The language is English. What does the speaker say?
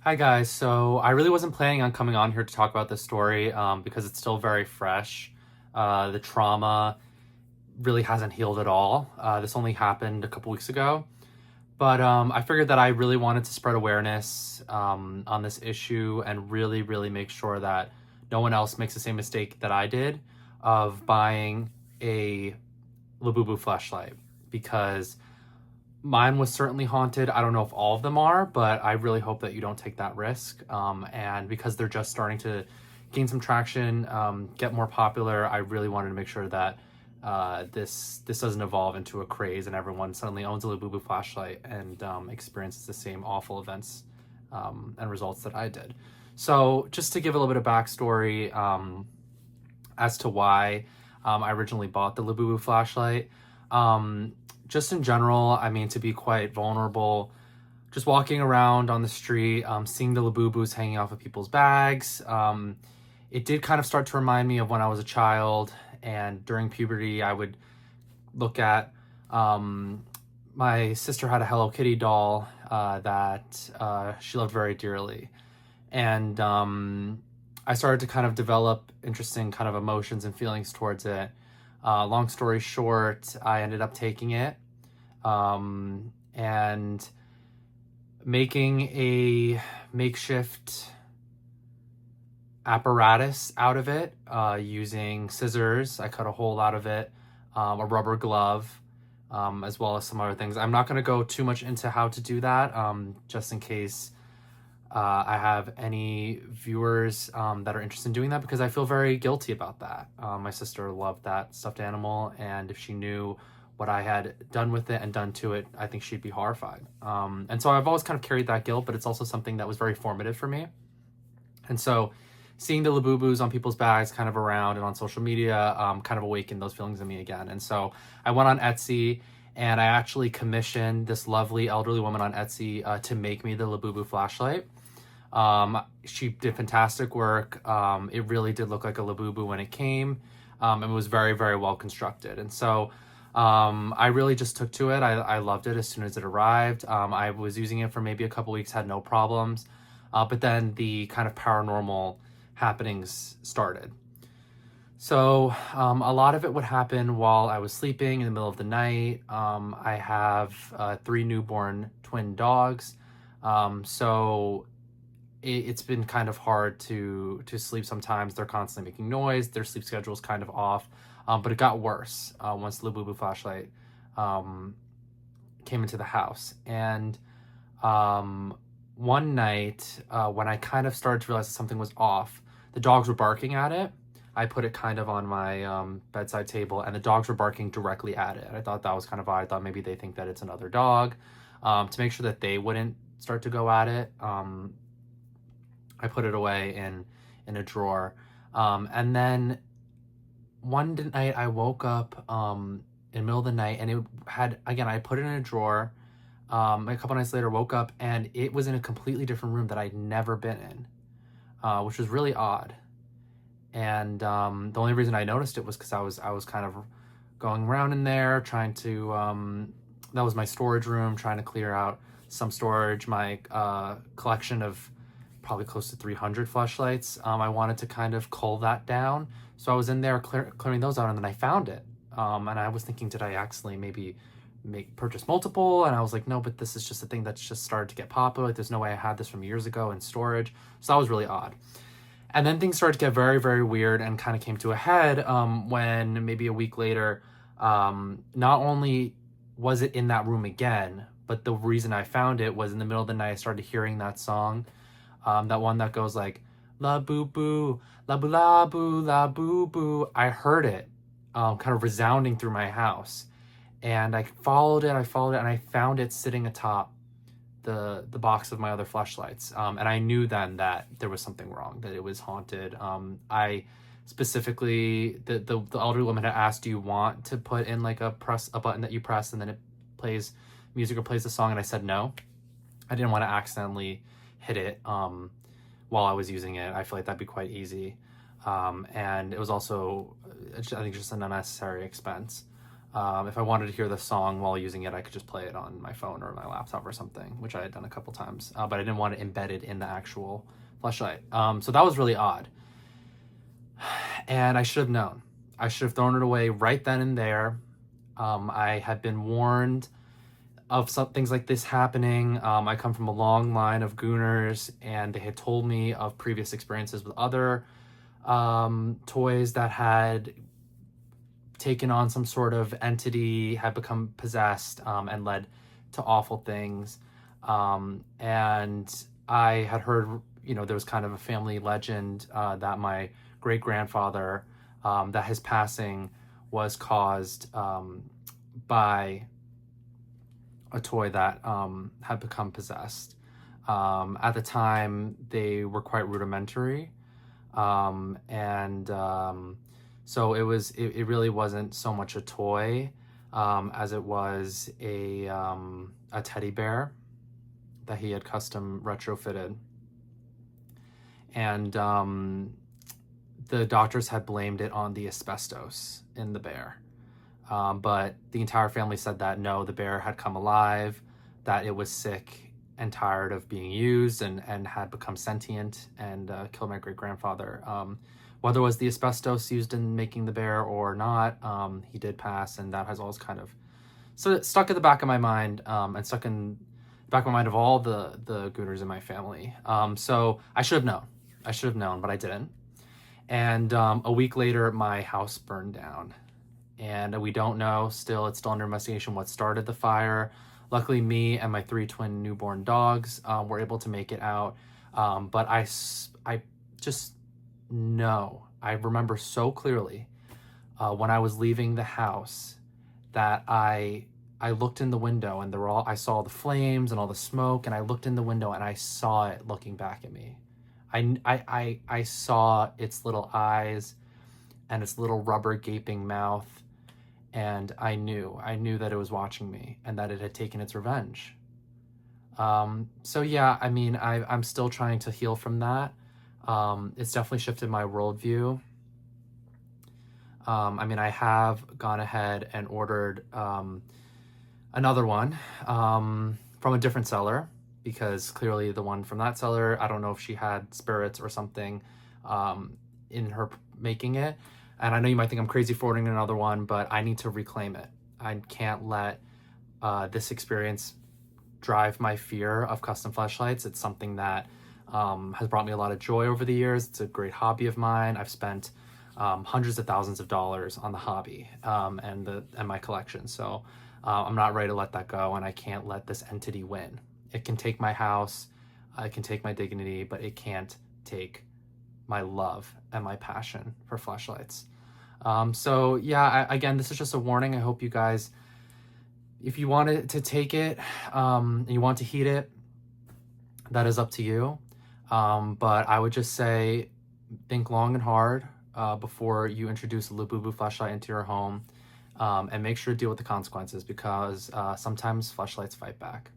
Hi guys, so I really wasn't planning on coming on here to talk about this story because it's still very fresh. The trauma really hasn't healed at all. This only happened a couple weeks ago, but I figured that I really wanted to spread awareness on this issue and really make sure that no one else makes the same mistake that I did of buying a Labubu Fleshlight, because mine was certainly haunted. I don't know if all of them are, but I really hope that you don't take that risk. And because they're just starting to gain some traction, get more popular, I really wanted to make sure that this doesn't evolve into a craze and everyone suddenly owns a Labubu flashlight and experiences the same awful events and results that I did. So just to give a little bit of backstory as to why I originally bought the Labubu flashlight. Just in general, I mean, to be quite vulnerable, just walking around on the street, seeing the Labubus hanging off of people's bags. It did kind of start to remind me of when I was a child, and during puberty, I would look at my sister had a Hello Kitty doll that she loved very dearly. And I started to kind of develop interesting kind of emotions and feelings towards it. Long story short, I ended up taking it and making a makeshift apparatus out of it using scissors. I cut a hole out of it, a rubber glove, as well as some other things. I'm not going to go too much into how to do that, just in case I have any viewers that are interested in doing that, because I feel very guilty about that. My sister loved that stuffed animal, and if she knew what I had done with it and done to it, I think she'd be horrified. And so I've always kind of carried that guilt, but it's also something that was very formative for me. And so seeing the Labubus on people's bags kind of around and on social media kind of awakened those feelings in me again. And so I went on Etsy and I actually commissioned this lovely elderly woman on Etsy to make me the Labubu flashlight. She did fantastic work. It really did look like a Labubu when it came, and it was very well constructed. And so I really just took to it. I loved it as soon as it arrived. I was using it for maybe a couple weeks, had no problems. But then the kind of paranormal happenings started. So a lot of it would happen while I was sleeping in the middle of the night. I have 3 newborn twin dogs. So it's been kind of hard to sleep sometimes. They're constantly making noise. Their sleep schedule is kind of off. But it got worse once the Labubu flashlight came into the house. And one night when I kind of started to realize that something was off, the dogs were barking at it. I put it kind of on my bedside table, and the dogs were barking directly at it. I thought that was kind of odd. I thought maybe they think that it's another dog. To make sure that they wouldn't start to go at it, I put it away in a drawer. And then one night I woke up in the middle of the night, and it had, again, I put it in a drawer. A couple nights later, woke up and it was in a completely different room that I'd never been in, which was really odd. And the only reason I noticed it was because I was kind of going around in there trying to that was my storage room, trying to clear out some storage, my collection of probably close to 300 fleshlights. I wanted to kind of cull that down, so I was in there clearing those out, and then I found it. And I was thinking, did I accidentally maybe purchase multiple? And I was like, no, but this is just a thing that's just started to get popular. Like, there's no way I had this from years ago in storage. So that was really odd. And then things started to get very weird and kind of came to a head when maybe a week later, not only was it in that room again, but the reason I found it was in the middle of the night. I started hearing that song, that one that goes like, la boo boo, la boo la boo, la boo boo. I heard it kind of resounding through my house. And I followed it, and I found it sitting atop the box of my other fleshlights. And I knew then that there was something wrong, that it was haunted. I specifically, the elderly woman had asked, do you want to put in like a button that you press and then it plays music or plays the song? And I said no. I didn't want to accidentally hit it while I was using it. I feel like that'd be quite easy. And it was also, I think, just an unnecessary expense. If I wanted to hear the song while using it, I could just play it on my phone or my laptop or something, which I had done a couple times, but I didn't want it embedded in the actual Fleshlight. So that was really odd. And I should have known. I should have thrown it away right then and there. I had been warned of some things like this happening. I come from a long line of Gooners, and they had told me of previous experiences with other toys that had taken on some sort of entity, had become possessed, and led to awful things. And I had heard, there was kind of a family legend that my great-grandfather, that his passing was caused by a toy that had become possessed. At the time, they were quite rudimentary. So it really wasn't so much a toy as it was a teddy bear that he had custom retrofitted. And the doctors had blamed it on the asbestos in the bear. But the entire family said that no, the bear had come alive, that it was sick and tired of being used and had become sentient and killed my great-grandfather. Whether it was the asbestos used in making the bear or not, he did pass, and that has always kind of stuck in the back of my mind, and stuck in the back of my mind of all the Gooners in my family. So I should have known, but I didn't. And a week later, my house burned down. And we don't know still, it's still under investigation what started the fire. Luckily, me and my 3 twin newborn dogs were able to make it out. But I just know, I remember so clearly when I was leaving the house that I looked in the window and I saw the flames and all the smoke, and I looked in the window and I saw it looking back at me. I saw its little eyes and its little rubber gaping mouth. And I knew that it was watching me and that it had taken its revenge. So yeah, I mean, I'm still trying to heal from that. It's definitely shifted my worldview. I mean, I have gone ahead and ordered another one from a different seller, because clearly the one from that seller, I don't know if she had spirits or something in her making it. And I know you might think I'm crazy for ordering another one, but I need to reclaim it. I can't let this experience drive my fear of custom fleshlights. It's something that has brought me a lot of joy over the years. It's a great hobby of mine. I've spent hundreds of thousands of dollars on the hobby and my collection. So I'm not ready to let that go, and I can't let this entity win. It can take my house, it can take my dignity, but it can't take my love and my passion for fleshlights. So yeah, again, this is just a warning. I hope you guys, if you want to take it and you want to heat it, that is up to you. But I would just say, think long and hard before you introduce a Labubu Fleshlight into your home, and make sure to deal with the consequences, because sometimes fleshlights fight back.